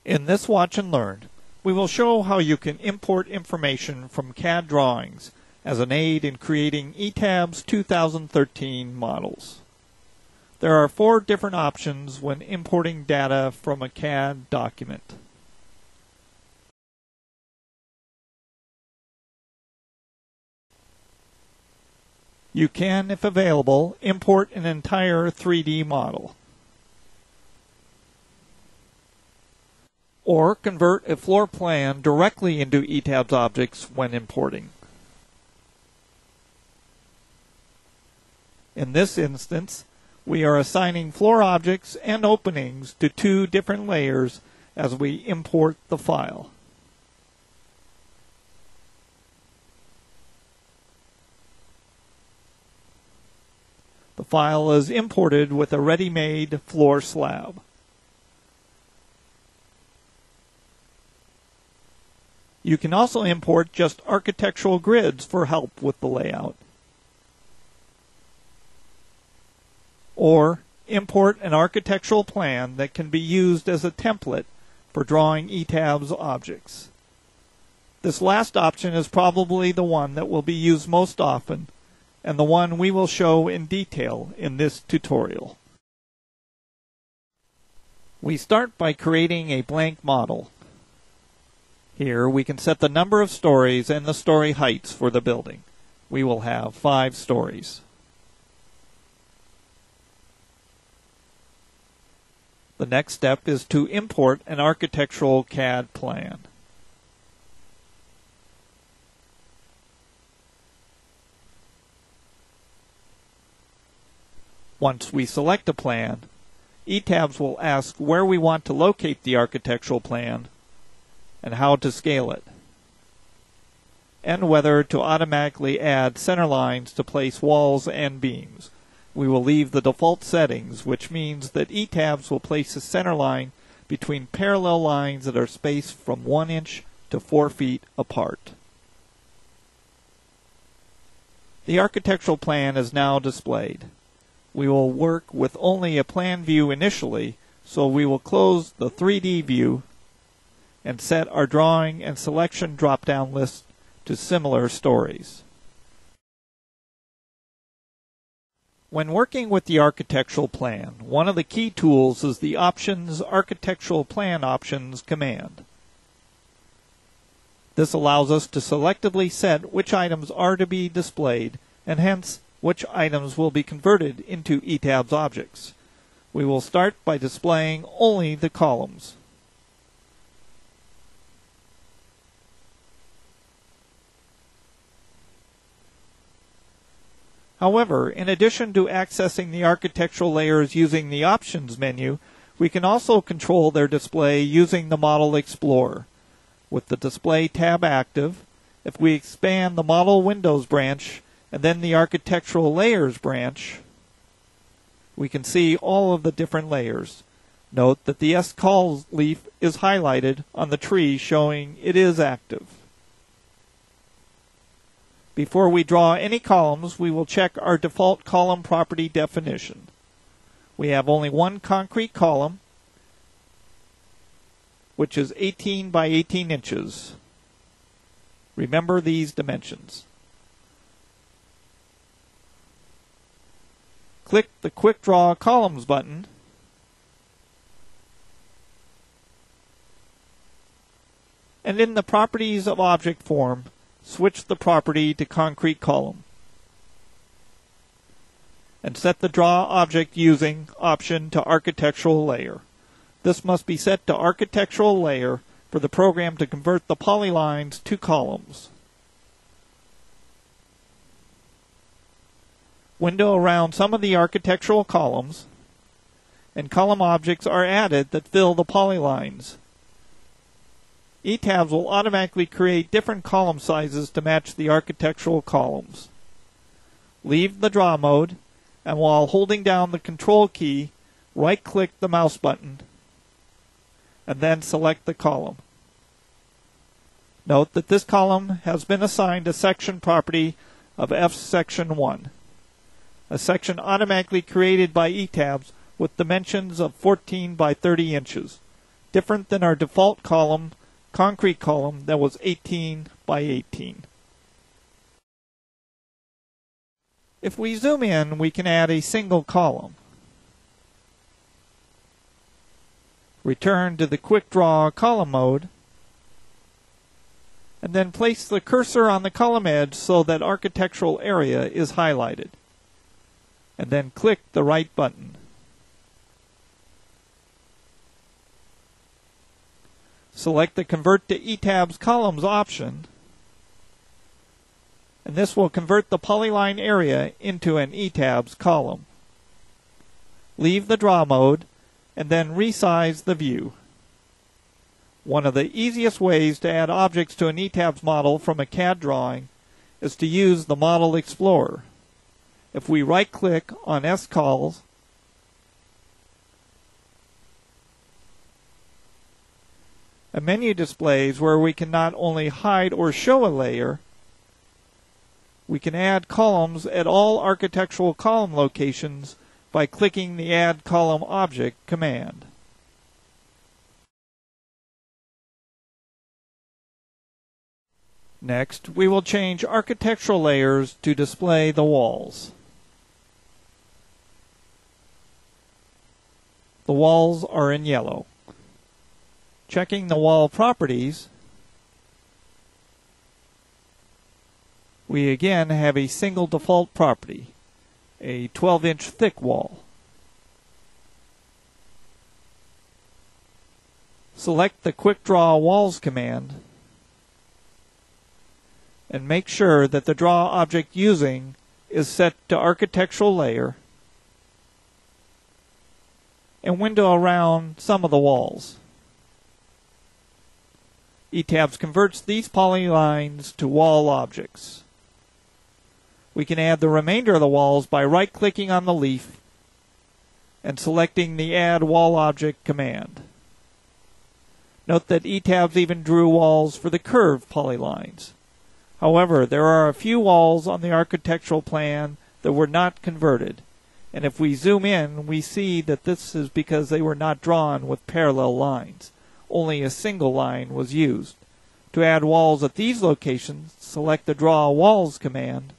In this Watch and Learn, we will show how you can import information from CAD drawings as an aid in creating ETABS 2013 models. There are 4 different options when importing data from a CAD document. You can, if available, import an entire 3D model, or convert a floor plan directly into ETABS objects when importing. In this instance, we are assigning floor objects and openings to 2 different layers as we import the file. The file is imported with a ready-made floor slab. You can also import just architectural grids for help with the layout. Or import an architectural plan that can be used as a template for drawing ETABS objects. This last option is probably the one that will be used most often, and the one we will show in detail in this tutorial. We start by creating a blank model. Here we can set the number of stories and the story heights for the building. We will have 5 stories. The next step is to import an architectural CAD plan. Once we select a plan, ETABS will ask where we want to locate the architectural plan and how to scale it, and whether to automatically add center lines to place walls and beams. We will leave the default settings, which means that ETABS will place a center line between parallel lines that are spaced from 1 inch to 4 feet apart. The architectural plan is now displayed. We will work with only a plan view initially, so we will close the 3D view and set our drawing and selection drop-down list to similar stories. When working with the architectural plan, one of the key tools is the Options Architectural Plan Options command. This allows us to selectively set which items are to be displayed, and hence which items will be converted into ETABS objects. We will start by displaying only the columns. However, in addition to accessing the architectural layers using the Options menu, we can also control their display using the Model Explorer. With the Display tab active, if we expand the Model Windows branch and then the Architectural Layers branch, we can see all of the different layers. Note that the S-Call leaf is highlighted on the tree, showing it is active. Before we draw any columns, we will check our default column property definition. We have only one concrete column, which is 18 by 18 inches. Remember these dimensions. Click the Quick Draw Columns button and in the Properties of Object form, switch the property to Concrete Column and set the Draw Object using option to Architectural Layer. This must be set to Architectural Layer for the program to convert the polylines to columns. Window around some of the architectural columns, and column objects are added that fill the polylines. ETABS will automatically create different column sizes to match the architectural columns. Leave the draw mode, and while holding down the Control key, right-click the mouse button, and then select the column. Note that this column has been assigned a section property of F Section 1, a section automatically created by ETABS with dimensions of 14 by 30 inches. different than our default column, concrete column, that was 18 by 18. If we zoom in, we can add a single column. Return to the Quick Draw column mode, and then place the cursor on the column edge so that architectural area is highlighted, and then click the right button. Select the Convert to ETABS Columns option, and this will convert the polyline area into an ETABS column. Leave the draw mode, and then resize the view. One of the easiest ways to add objects to an ETABS model from a CAD drawing is to use the Model Explorer. If we right-click on SCols, a menu displays where we can not only hide or show a layer, we can add columns at all architectural column locations by clicking the Add Column Object command. Next, we will change architectural layers to display the walls. The walls are in yellow. Checking the wall properties, we again have a single default property, a 12-inch thick wall. Select the Quick Draw Walls command and make sure that the draw object using is set to architectural layer and window around some of the walls. ETABS converts these polylines to wall objects. We can add the remainder of the walls by right-clicking on the leaf and selecting the Add Wall Object command. Note that ETABS even drew walls for the curved polylines. However, there are a few walls on the architectural plan that were not converted, and if we zoom in, we see that this is because they were not drawn with parallel lines. Only a single line was used. To add walls at these locations, select the Draw Walls command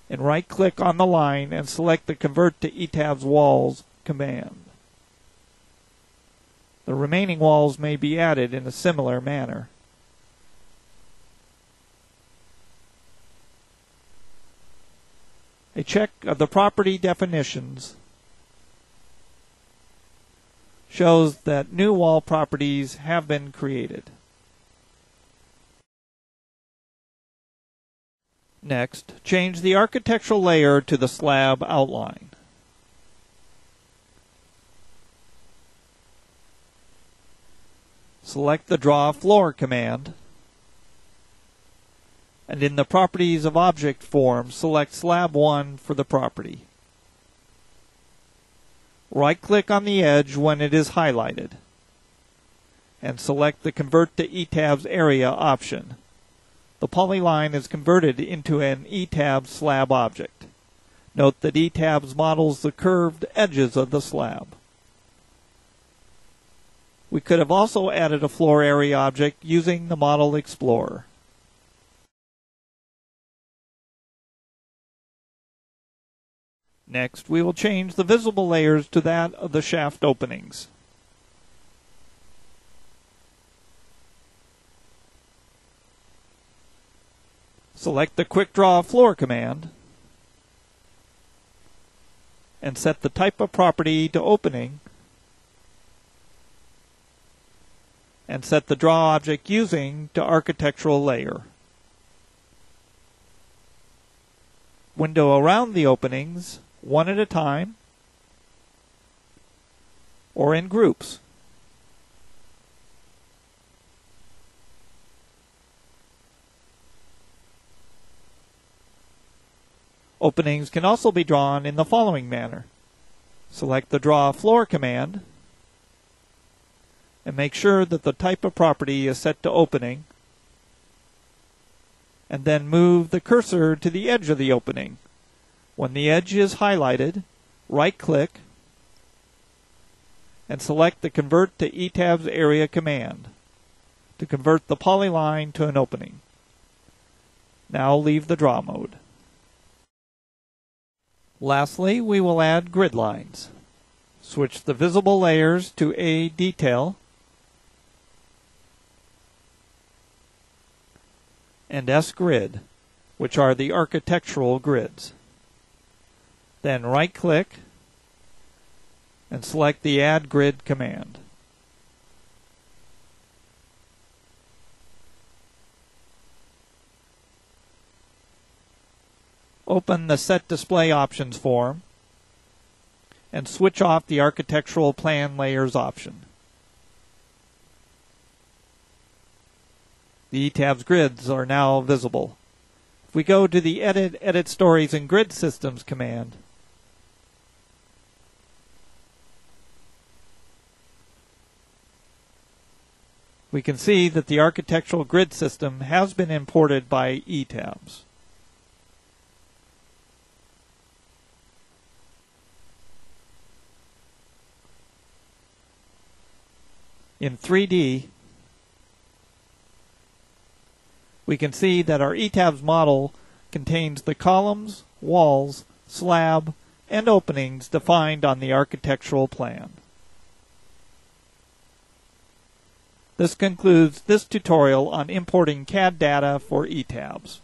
and right-click on the line and select the Convert to ETABS Walls command. The remaining walls may be added in a similar manner. A check of the property definitions shows that new wall properties have been created. Next, change the architectural layer to the slab outline. Select the Draw Floor command, and in the Properties of Object form, select Slab 1 for the property. Right-click on the edge when it is highlighted, and select the Convert to ETABS Area option. The polyline is converted into an ETABS slab object. Note that ETABS models the curved edges of the slab. We could have also added a floor area object using the Model Explorer. Next, we will change the visible layers to that of the shaft openings. Select the Quick Draw Floor command and set the type of property to opening and set the draw object using to architectural layer. Window around the openings one at a time or in groups. Openings can also be drawn in the following manner. Select the Draw Floor command and make sure that the type of property is set to opening, and then move the cursor to the edge of the opening. When the edge is highlighted, right-click and select the Convert to ETABS Area command to convert the polyline to an opening. Now leave the draw mode. Lastly, we will add grid lines. Switch the visible layers to A Detail and S Grid, which are the architectural grids. Then right-click and select the Add Grid command. Open the Set Display Options form and switch off the Architectural Plan Layers option. The ETABS grids are now visible. If we go to the Edit Stories and Grid Systems command, we can see that the architectural grid system has been imported by ETABS. In 3D, we can see that our ETABS model contains the columns, walls, slab, and openings defined on the architectural plan. This concludes this tutorial on importing CAD data for ETABS.